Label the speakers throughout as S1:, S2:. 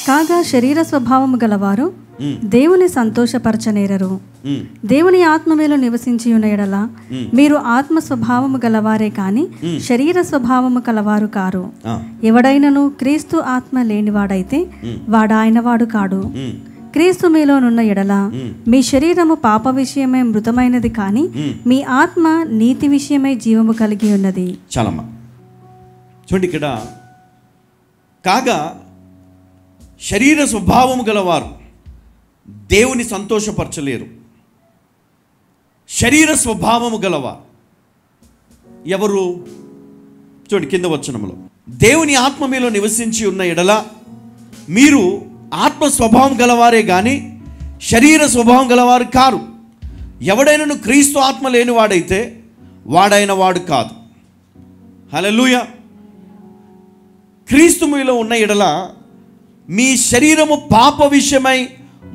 S1: కాగా శరీర స్వభావము గలవారు దేవుని సంతోషపరచనేరరు. దేవుని ఆత్మ మీలో నివసించి ఉన్న ఎడల మీరు ఆత్మ స్వభావము గలవారే కాని శరీర స్వభావము కలవారు కారు. ఎవడైనను క్రీస్తు ఆత్మ లేనివాడైతే వాడాయన వాడు కాడు. క్రీస్తు మీలోనున్న ఎడల మీ శరీరము పాప విషయమై మృతమైనది కాని మీ ఆత్మ నీతి విషయమై జీవము కలిగి ఉన్నది.
S2: చాలమ్మా చూడండి, ఇక్కడ కాగా శరీర స్వభావము గలవారు దేవుని సంతోషపరచలేరు. శరీర స్వభావము గలవారు ఎవరు? చూడండి కింద వచనములో, దేవుని ఆత్మ మీలో నివసించి ఉన్న ఎడల మీరు ఆత్మ స్వభావం గలవారే కానీ శరీర స్వభావం గలవారు కారు. ఎవడైనను క్రీస్తు ఆత్మ లేనివాడైతే వాడైన వాడు కాదు. హల్లెలూయా. క్రీస్తు మీలో ఉన్న ఎడల మీ శరీరము పాప విషయమై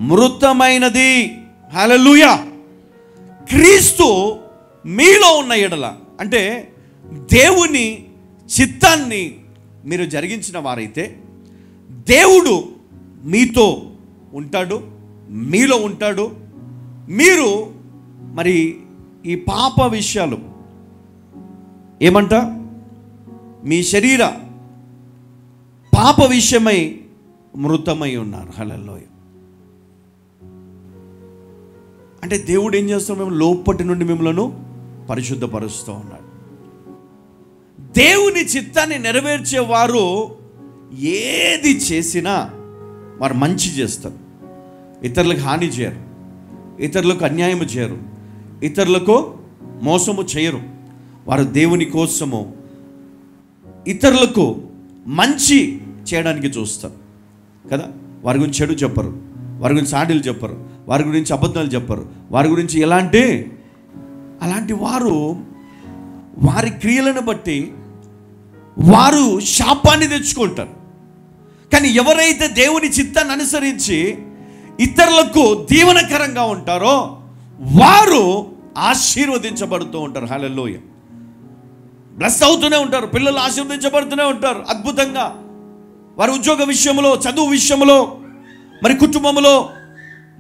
S2: మృతమైనది. హల్లెలూయా. క్రీస్తు మీలో ఉన్న ఎడల అంటే దేవుని చిత్తాన్ని మీరు జరిగించిన వారైతే దేవుడు మీతో ఉంటాడు, మీలో ఉంటాడు. మీరు మరి ఈ పాప విషయాలు ఏమంట, మీ శరీర పాప విషయమై మృతమై ఉన్నారు. హల్లెలూయా. అంటే దేవుడు ఏం చేస్తాడు? మేము లోపటి నుండి మిమ్మల్ని పరిశుద్ధపరుస్తూ ఉన్నాడు. దేవుని చిత్తాన్ని నెరవేర్చేవారు ఏది చేసినా వారు మంచి చేస్తారు. ఇతరులకు హాని చేయరు, ఇతరులకు అన్యాయం చేయరు, ఇతరులకు మోసము చేయరు. వారు దేవుని కోసము ఇతరులకు మంచి చేయడానికి చూస్తారు కదా. వారి గురించి చెడు చెప్పరు, వారి గురించి సాడీలు చెప్పరు, వారి గురించి అబద్ధాలు చెప్పరు, వారి గురించి అలాంటి వారు వారి క్రియలను బట్టి వారు శాపాన్ని తెచ్చుకుంటారు. కానీ ఎవరైతే దేవుని చిత్తాన్ని అనుసరించి ఇతరులకు దీవెనకరంగా ఉంటారో వారు ఆశీర్వదించబడుతూ ఉంటారు. హల్లెలూయా. బ్లెస్ అవుతూనే ఉంటారు, పిల్లలు ఆశీర్వదించబడుతూనే ఉంటారు అద్భుతంగా. వారి ఉద్యోగ విషయంలో, చదువు విషయంలో, మరి కుటుంబంలో,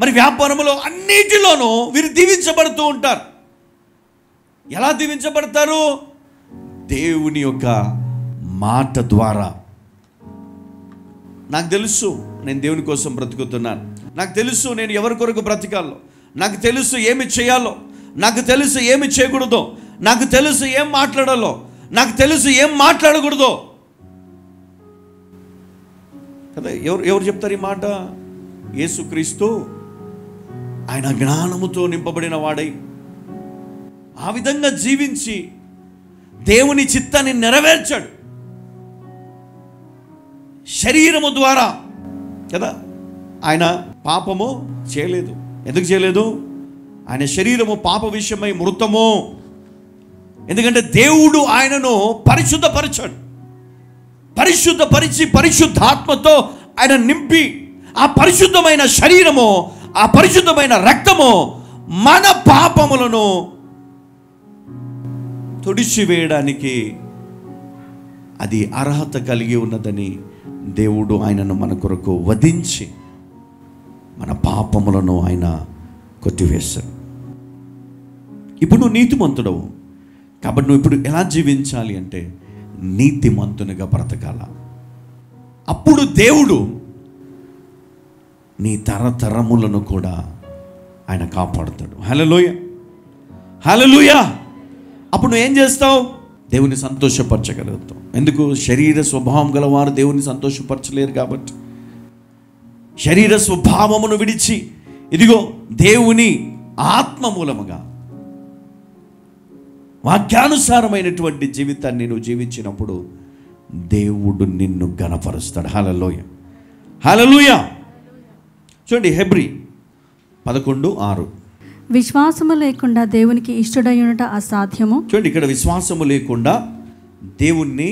S2: మరి వ్యాపారంలో, అన్నిటిలోనూ వీరు దీవించబడుతూ ఉంటారు. ఎలా దీవించబడతారు? దేవుని యొక్క మాట ద్వారా. నాకు తెలుసు నేను దేవుని కోసం బ్రతుకుతున్నాను, నాకు తెలుసు నేను ఎవరి కొరకు బ్రతకాలో, నాకు తెలుసు ఏమి చేయాలో, నాకు తెలుసు ఏమి చేయకూడదో, నాకు తెలుసు ఏం మాట్లాడాలో, నాకు తెలుసు ఏం మాట్లాడకూడదో కదా. ఎవరు చెప్తారు ఈ మాట? యేసుక్రీస్తు ఆయన జ్ఞానముతో నింపబడిన వాడై ఆ విధంగా జీవించి దేవుని చిత్తాన్ని నెరవేర్చాడు శరీరము ద్వారా కదా. ఆయన పాపము చేయలేదు. ఎందుకు చేయలేదు? ఆయన శరీరము పాప విషయమై మృతము. ఎందుకంటే దేవుడు ఆయనను పరిశుద్ధపరిచాడు. పరిశుద్ధపరిచి పరిశుద్ధాత్మతో ఆయన నింపి ఆ పరిశుద్ధమైన శరీరము, ఆ పరిశుద్ధమైన రక్తము మన పాపములను తుడిచివేయడానికి అది అర్హత కలిగి ఉన్నదని దేవుడు ఆయనను మన కొరకు వధించి మన పాపములను ఆయన కొట్టివేశాడు. ఇప్పుడు నువ్వు నీతిమంతుడవు కాబట్టి నువ్వు ఇప్పుడు ఎలా జీవించాలి అంటే నీతిమంతునిగా బ్రతకాల. అప్పుడు దేవుడు నీ తరతరములను కూడా ఆయన కాపాడుతాడు. హల్లెలూయా, హల్లెలూయా. అప్పుడు నువ్వు ఏం చేస్తావు? దేవుని సంతోషపరచగలుగుతావు. ఎందుకు? శరీర స్వభావం గలవారు దేవుని సంతోషపరచలేరు కాబట్టి శరీర స్వభావమును విడిచి ఇదిగో దేవుని ఆత్మ మూలముగా వాక్యానుసారమైనటువంటి జీవితాన్ని నువ్వు జీవించినప్పుడు దేవుడు నిన్ను ఘనపరుస్తాడు. హల్లెలూయా, హల్లెలూయా. చూడండి హెబ్రీ 11:6.
S1: విశ్వాసము లేకుండా దేవునికి ఇష్టడై ఉండట అసాధ్యము.
S2: చూడండి ఇక్కడ విశ్వాసము లేకుండా దేవుణ్ణి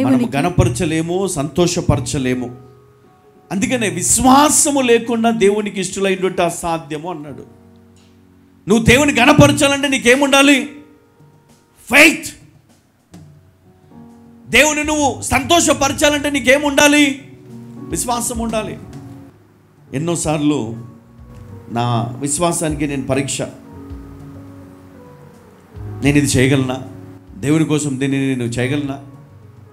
S2: మనము ఘనపరచలేము, సంతోషపరచలేము. అందుకనే విశ్వాసము లేకుండా దేవునికి ఇష్టడై ఉండట అసాధ్యము అన్నాడు. నువ్వు దేవుని ఘనపరచాలంటే నీకేముండాలి? ఫెయిత్. దేవుని నువ్వు సంతోషపరచాలంటే నీకేముండాలి? విశ్వాసం ఉండాలి. ఎన్నోసార్లు నా విశ్వాసానికి నేను పరీక్ష, నేను ఇది చేయగలనా, దేవుని కోసం దీన్ని నేను చేయగలనా,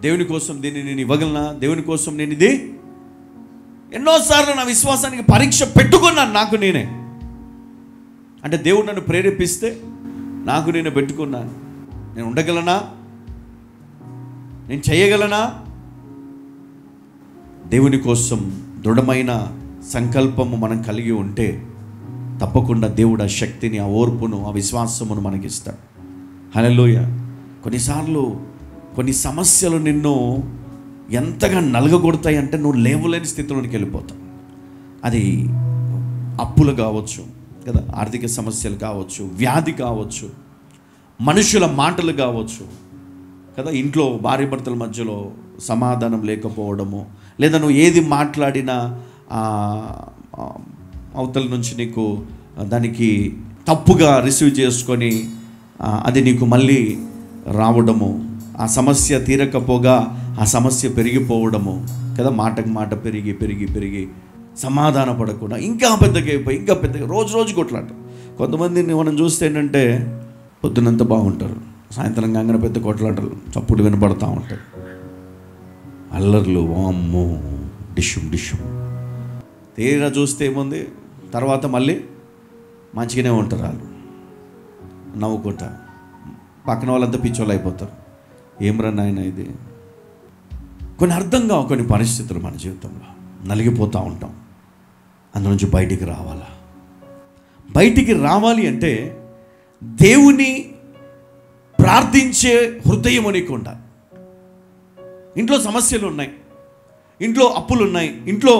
S2: దేవుని కోసం దీన్ని నేను ఇవ్వగలనా, దేవుని కోసం నేను ఇది, ఎన్నోసార్లు నా విశ్వాసానికి పరీక్ష పెట్టుకున్నాను నాకు నేనే. అంటే దేవుడు నన్ను ప్రేరేపిస్తే నాకు నేను పెట్టుకున్నాను, నేను ఉండగలనా, నేను చేయగలనా. దేవుని కోసం దృఢమైన సంకల్పము మనం కలిగి ఉంటే తప్పకుండా దేవుడు ఆ శక్తిని, ఆ ఓర్పును, ఆ విశ్వాసమును మనకిస్తాడు. హల్లెలూయా. కొన్నిసార్లు కొన్ని సమస్యలు నిన్ను ఎంతగా నలగగొడతాయి అంటే నువ్వు లేవలేని స్థితిలోనికి వెళ్ళిపోతావు. అది అప్పులు కావచ్చు కదా, ఆర్థిక సమస్యలు కావచ్చు, వ్యాధి కావచ్చు, మనుషుల మాటలు కావచ్చు కదా, ఇంట్లో భార్య భర్తల మధ్యలో సమాధానం లేకపోవడము, లేదా నువ్వు ఏది మాట్లాడినా అవతల నుంచి నీకు దానికి తప్పుగా రిసీవ్ చేసుకొని అది నీకు మళ్ళీ రావడము, ఆ సమస్య తీరకపోగా ఆ సమస్య పెరిగిపోవడము కదా, మాటకు మాట పెరిగి పెరిగి పెరిగి సమాధాన పడకుండా ఇంకా పెద్దగా అయిపోయి ఇంకా పెద్దగా రోజు కొట్లాట. కొంతమందిని మనం చూస్తే ఏంటంటే పొద్దునంతా బాగుంటారు, సాయంత్రం కాగానే పెద్ద కొట్లాటలు, చప్పుడు వినపడతా ఉంటాయి, అల్లర్లు, అమ్మో డిష్యూమ్ డిష్యూమ్. తీరా చూస్తే ఏముంది, తర్వాత మళ్ళీ మంచిగానే ఉంటారు వాళ్ళు, నవ్వుకుంటా. పక్కన వాళ్ళంతా పిచ్చోళ్ళు అయిపోతారు. ఏమరా నాయన ఇది. కొన్ని అర్థం కావు కొన్ని పరిస్థితులు మన జీవితంలో, నలిగిపోతూ ఉంటాం. అందులోంచి బయటికి రావాలా. బయటికి రావాలి అంటే దేవుని ప్రార్థించే హృదయం నీకు ఉండాలి. ఇంట్లో సమస్యలు ఉన్నాయి, ఇంట్లో అప్పులు ఉన్నాయి, ఇంట్లో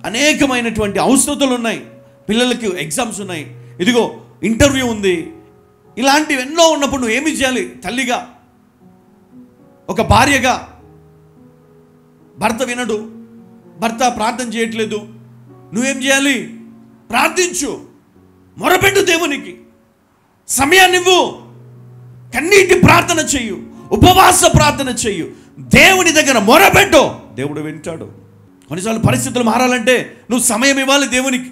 S2: అనేకమైనటువంటి అవసరతలు ఉన్నాయి, పిల్లలకి ఎగ్జామ్స్ ఉన్నాయి, ఇదిగో ఇంటర్వ్యూ ఉంది, ఇలాంటివి ఎన్నో ఉన్నప్పుడు నువ్వు ఏమి చేయాలి? తల్లిగా, ఒక భార్యగా, భర్త వినడు, భర్త ప్రార్థన చేయట్లేదు, నువ్వేం చేయాలి? ప్రార్థించు, మొరపెట్టు, దేవునికి సమయాన్ని ఇవ్వు, కన్నీటి ప్రార్థన చెయ్యు, ఉపవాస ప్రార్థన చెయ్యు, దేవుని దగ్గర మొరపెట్టు, దేవుడు వింటాడు. కొన్నిసార్లు పరిస్థితులు మారాలంటే నువ్వు సమయం ఇవ్వాలి దేవునికి.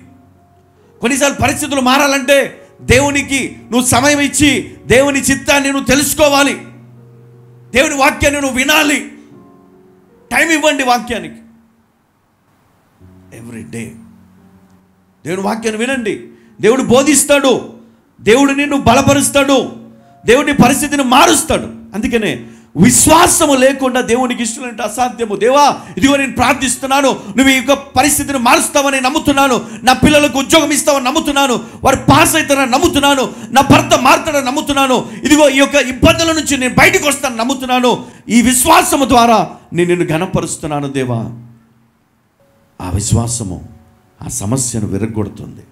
S2: కొన్నిసార్లు పరిస్థితులు మారాలంటే దేవునికి నువ్వు సమయం ఇచ్చి దేవుని చిత్తాన్ని నువ్వు తెలుసుకోవాలి, దేవుని వాక్యాన్ని నువ్వు వినాలి. టైం ఇవ్వండి వాక్యానికి. ఎవ్రీ డే దేవుని వాక్యాన్ని వినండి. దేవుడు బోధిస్తాడు, దేవుడు నిన్ను బలపరుస్తాడు, దేవుని పరిస్థితిని మారుస్తాడు. అందుకనే విశ్వాసము లేకుండా దేవునికి ఇష్టం అసాధ్యము. దేవా, ఇదిగో నేను ప్రార్థిస్తున్నాను, నువ్వు ఈ యొక్క పరిస్థితిని మారుస్తావని నమ్ముతున్నాను, నా పిల్లలకు ఉద్యోగం ఇస్తావని నమ్ముతున్నాను, వారు పాస్ అవుతారని నమ్ముతున్నాను, నా భర్త మారుతాడని నమ్ముతున్నాను, ఇదిగో ఈ యొక్క ఇబ్బందుల నుంచి నేను బయటకు వస్తాను నమ్ముతున్నాను. ఈ విశ్వాసము ద్వారా నేను నిన్ను ఘనపరుస్తున్నాను దేవా. ఆ విశ్వాసము ఆ సమస్యను విరగొడుతుంది.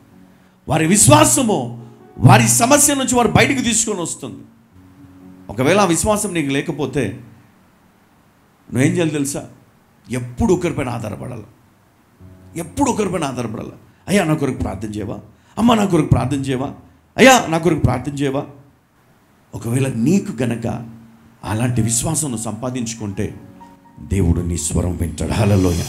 S2: వారి విశ్వాసము వారి సమస్య నుంచి వారు బయటకు తీసుకొని వస్తుంది. ఒకవేళ ఆ విశ్వాసం నీకు లేకపోతే నువ్వేం చేయాలి తెలుసా? ఎప్పుడు ఒకరిపైన ఆధారపడాలి, ఎప్పుడు ఒకరిపైన ఆధారపడాలి. అయ్యా నా కొరకు ప్రార్థన చేయవా, అమ్మ నా కొరకు ప్రార్థన చేయవా, అయ్యా నా కొరకు ప్రార్థన చేయవా. ఒకవేళ నీకు గనక అలాంటి విశ్వాసం సంపాదించుకుంటే దేవుడు నీ స్వరం వింటాడు. హల్లెలూయా.